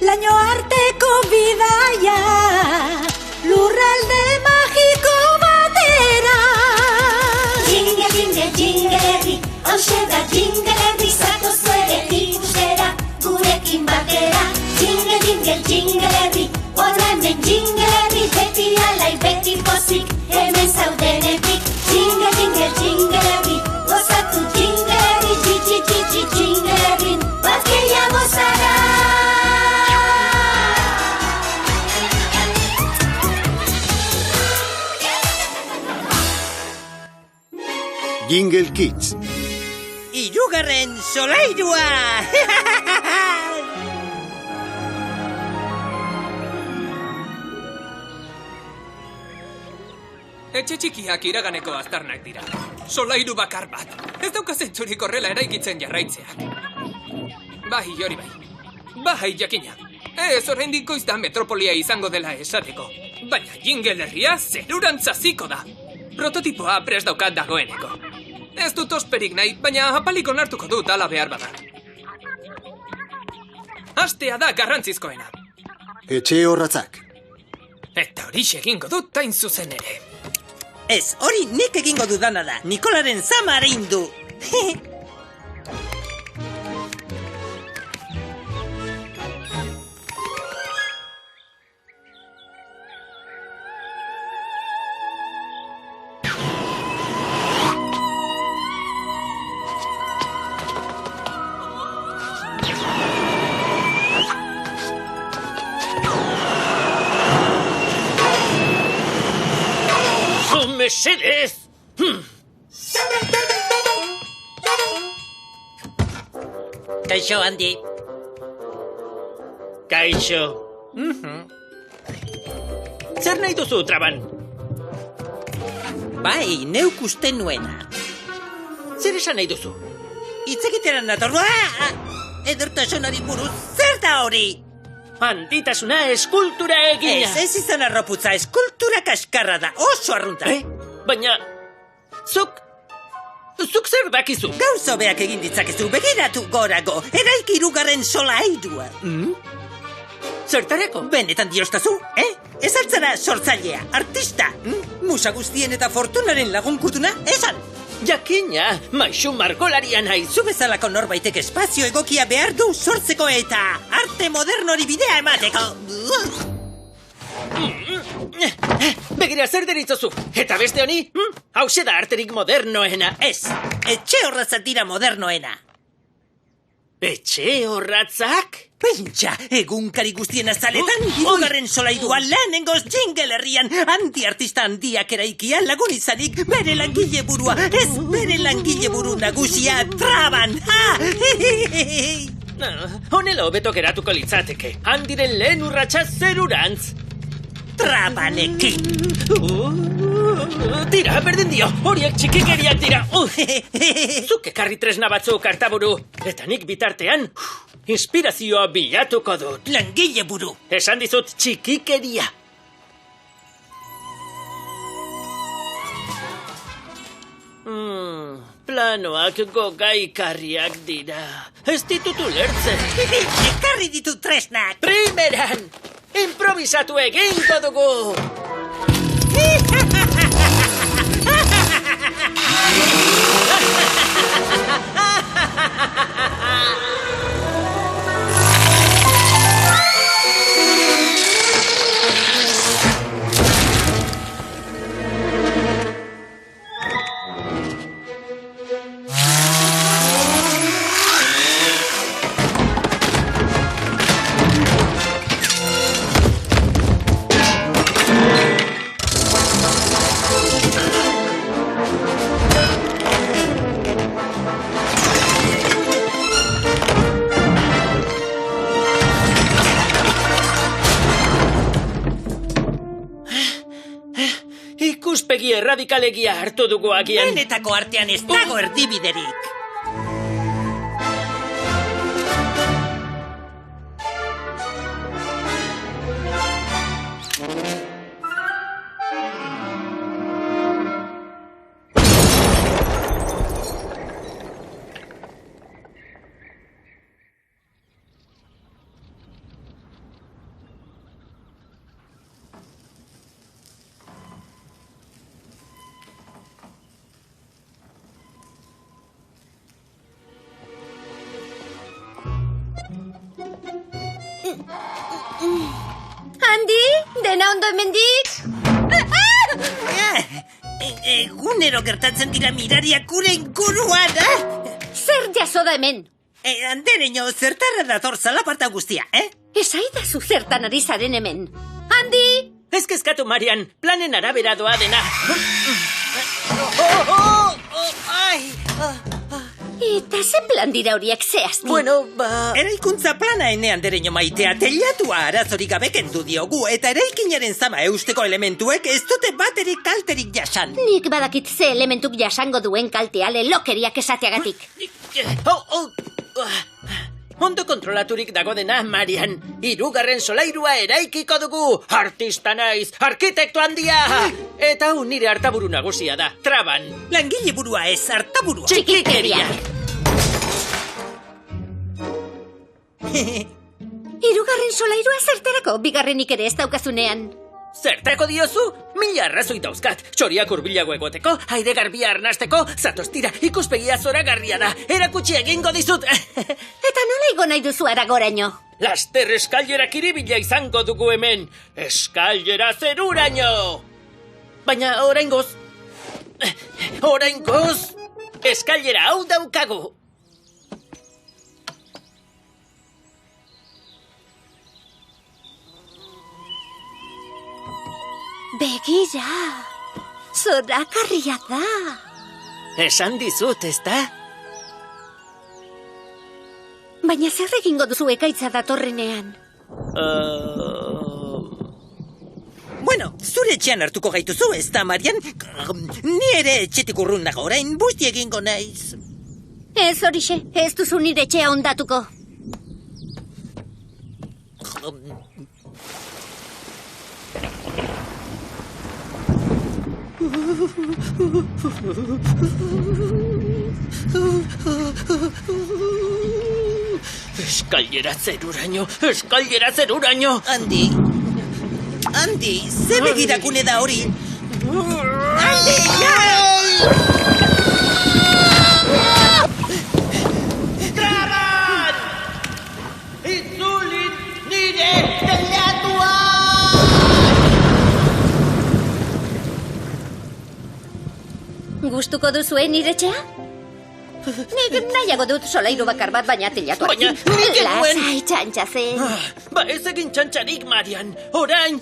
laino arteko bidaia, lurralde magiko batera. Jingle, jingle, jingle herri, hauxe da jingle herri, zatoz ere ikustera, gurekin batera. Jingle, jingle, jingle herri, horra hemen jingle herri, beti alai, beti pozik, hemen zaudenetik. Jingle, jingle, jingle herri, gozatu jingle herri, txitsi, jingle herri, bat gehiago zara. Jingle Kids. Hirugarren solairua! Etxe txikiak iraganeko aztarnak dira. Solairu bakar bat. Ez dauka zentzurik horrela eraikitzen jarraitzeak. Bai, hori bai. Bai, jakina. Ez oraindik goiz da metropolia izango dela esateko. Baina jingle herria zerurantzaziko da. Prototipoa prest daukat dagoeneko. Ez dut osperik nahi, baina apalik onartuko dut ala behar bada. Hastea da garrantzizkoena. Etxe horratzak. Eta horixe egingo dut hain zuzen ere. Ez, hori nik egingo dudana da. Nikolaren zama arindu. Mesedez! Kaixo, Andi. Kaixo. Zer nahi duzu, Traban? Bai, neuk uste nuena. Zer esan nahi duzu? Itzekiteran nator. Edertasunari buruz, zer da hori? Handitasuna eskultura egina. Ez izan arroputza, eskultura kaskarra da, oso arrunta. Baina, zuk zer dakizu? Gauzo beak egin ditzakezu, begiratu gorago, eraiki hirugarren solairua. Zertareko? Benetan diostazu, Ez altzara sortzailea, artista. Musa guztien eta fortunaren lagunkutuna, esan. Jakina, maixu margolaria naiz. Zu bezalako norbaitek espazio egokia behar du sortzeko eta arte modernori bidea emateko. Begira, zer deritzozu? Eta beste honi? Hauxe da arterik modernoena. Ez, etxe horratzak dira modernoena. Etxe horratzak? Pentsa, egunkari guztien azaletan, hirugarren solairua lehenengoz jingle herrian, anti-artista handiak eraikia lagun izanik bere langile burua, ez bere langile buru nagusia Traban. Honela hobeto geratuko litzateke, handiren lehen urratsa zerurantz. Trabanekin. Tira, berdin dio, horiek txikikeriak dira. Zuk ekarri tresna batzuk artaburu, eta nik bitartean inspirazioa bilatuko dut. Langile buru. Esan dizut txikikeria. Planoak gogaikarriak dira. Ez ditutu lertzen. Ekarri ditu tresnak. Primeran, improvisatu egingo dugu. Ikuspegi erradikalegia hartu dugu agian. Benetako artean ez dago erdibiderik. Handi, dena ondo hemendik? Egunero gertatzen dira mirariak gure inguruan, Zer jaso da hemen? Andereño, zertarra dator zalaparta guztia, Esaidazu zertan ari zaren hemen. Handi! Ez kezkatu, Marian, planen arabera doa dena. Eta ze plan dira horiek zehazti? Bueno, Eraikuntza plana ene Andereño maitea teilatua arazorik gabe kendu diogu, eta eraikinaren zama eusteko elementuek ez dute baterik kalterik jasan. Nik badakit ze elementuk jasango duen kaltea lelokeriak esateagatik. Ondo kontrolaturik dago dena, Marian. 3. solairua eraikiko dugu. Artista naiz, arkitekto handia. Eta hau nire artaburu nagusia da, traban. Langile burua ez, artaburua. Txikikeriak. 3. solairua zerterako, 2. ere ez daukazunean. Zertako diozu? 1000 arrazoi dauzkat. Txoriak hurbilago egoteko, aire garbia arnasteko, zatostira, ikuspegia zoragarria da. Erakutsi egingo dizut. Eta nola igo nahi duzu aragoraino? Laster eskailerak iribila izango dugu hemen. Eskailera zeruraino. Baina oraingoz, eskailera hau daukagu. Begira, zorakarria da. Esan dizut, ez da? Baina zer egingo duzu ekaitza datorrenean? Bueno, zure etxean hartuko gaituzu, ez da, Marian? Ni ere etxetik urrun nago, orain busti egingo naiz. Ez horixe, ez duzu nire etxea ondatuko. Eskailera zeruraino. Andi, ze begirakune da hori? Andi, Traban! Itzulit nire teilatua! Gustuko duzue nire etxea? Nik nahiago dut solairu bakar bat baina teilatu. Baina, nik genuen... Lasai, txantxaze. Ba ez egin txantxarik, Marian. Orain,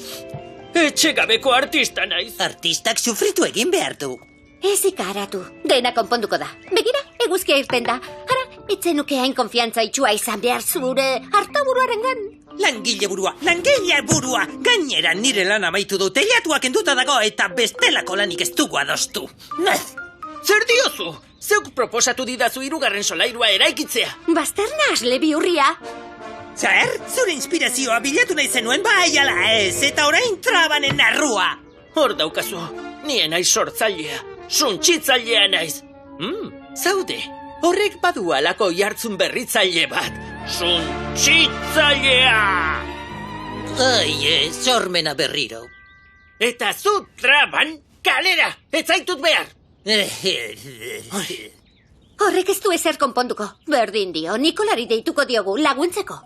etxegabeko artista naiz. Artistak sufritu egin behar du. Ez ikaratu, dena konponduko da. Begira, eguzkia irten da. Ara, etzenuke hain konfiantza itxua izan behar zure hartaburuarengan. Langile burua! Gainera nire lan amaitu du, teilatuak enduta dago eta bestelako lanik ez dugu adostu. Zer diozu? Zeuk proposatu didazu 3. solairua eraikitzea. Bazterna asle bihurria. Zer? Zure inspirazioa bilatu nahi zenuen bai ala ez, eta orain trabanen arrua. Hor daukazu, nien naiz sortzailea, suntsitzailea naiz. Zaude, horrek badu alako jartzun berritzaile bat. Suntsitzailea! Sormena berriro. Eta zu traban, kalera, ez zaitut behar. Horrek ez du ezer konponduko. Berdin dio, Nikolari deituko diogu laguntzeko.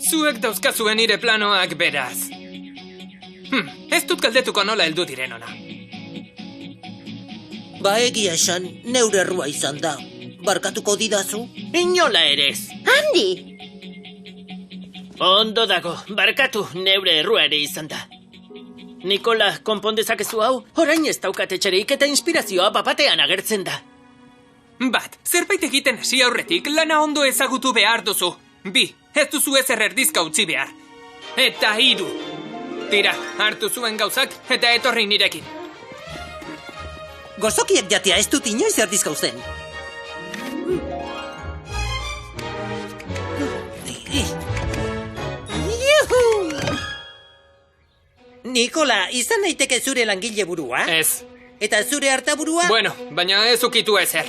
Zuek dauzkazuen nire planoak beraz. Ez dut galdetuko nola heldu diren ona. Ba egia esan, neure errua izan da. Barkatuko didazu? Inola ere ez. Handi! Ondo dago, barkatu neure errua ere izan da. Nikola, konpondezakezu hau? Orain ez daukat etxerik eta inspirazioa papatean agertzen da. Bat, zerbait egiten hasi aurretik lana ondo ezagutu behar duzu. 2, ez duzu ezer erdizka utzi behar. Eta 3. Tira, hartu zuen gauzak eta etorri nirekin. Gozokiak jatea ez dut inoiz erdizka usten. Nikola, izan naiteke zure langile burua? Ez. Eta zure hartaburua? Bueno, baina ez ukitu ezer.